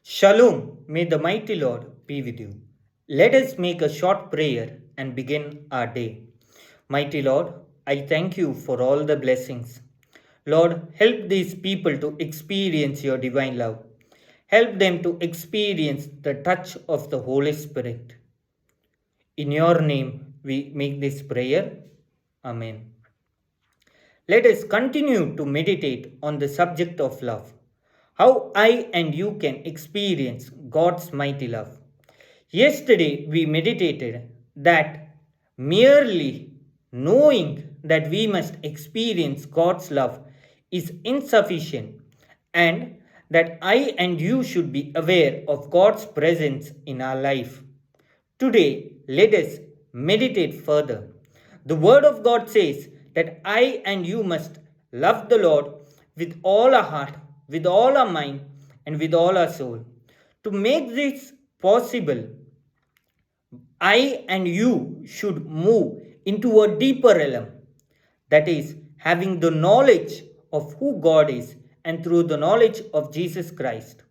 Shalom, may the mighty Lord be with you. Let us make a short prayer and begin our day. Mighty Lord, I thank you for all the blessings. Lord, help these people to experience your divine love. Help them to experience the touch of the Holy Spirit. In your name, we make this prayer. Amen. Let us continue to meditate on the subject of love. How I and you can experience God's mighty love. Yesterday we meditated that merely knowing that we must experience God's love is insufficient and that I and you should be aware of God's presence in our life. Today, let us meditate further. The Word of God says that I and you must love the Lord with all our heart, with all our mind, and with all our soul. To make this possible, I and you should move into a deeper realm, that is, having the knowledge of who God is and through the knowledge of Jesus Christ.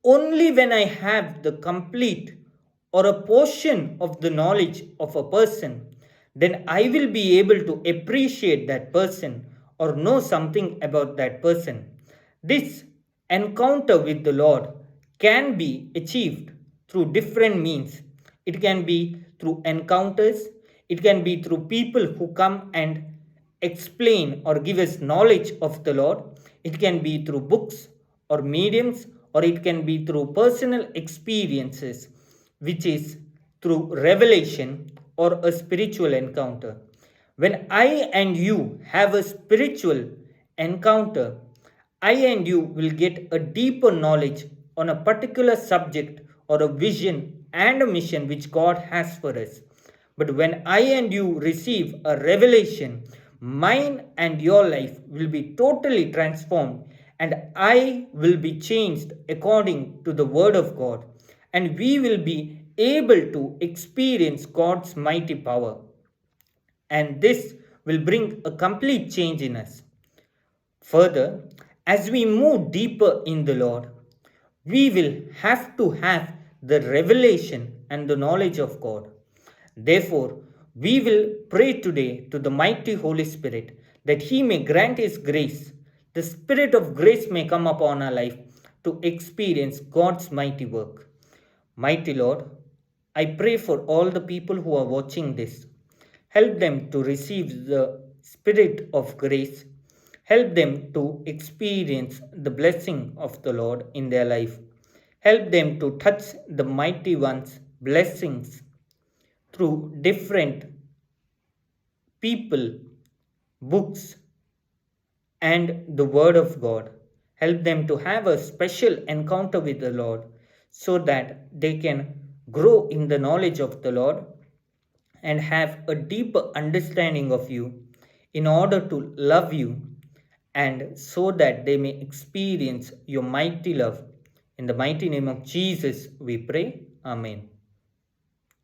Only when I have the complete or a portion of the knowledge of a person, then I will be able to appreciate that person or know something about that person. This encounter with the Lord can be achieved through different means. It can be through encounters, it can be through people who come and explain or give us knowledge of the Lord, it can be through books or mediums, or it can be through personal experiences, which is through revelation or a spiritual encounter. When I and you have a spiritual encounter, I and you will get a deeper knowledge on a particular subject or a vision and a mission which God has for us. But when I and you receive a revelation, mine and your life will be totally transformed, and I will be changed according to the Word of God, and we will be able to experience God's mighty power. And this will bring a complete change in us. Further, as we move deeper in the Lord, we will have to have the revelation and the knowledge of God. Therefore, we will pray today to the mighty Holy Spirit that He may grant His grace. The Spirit of grace may come upon our life to experience God's mighty work. Mighty Lord, I pray for all the people who are watching this. Help them to receive the Spirit of grace. Help them to experience the blessing of the Lord in their life. Help them to touch the mighty one's blessings through different people, books, and the Word of God. Help them to have a special encounter with the Lord so that they can grow in the knowledge of the Lord and have a deeper understanding of you in order to love you, and so that they may experience your mighty love. In the mighty name of Jesus, we pray. Amen.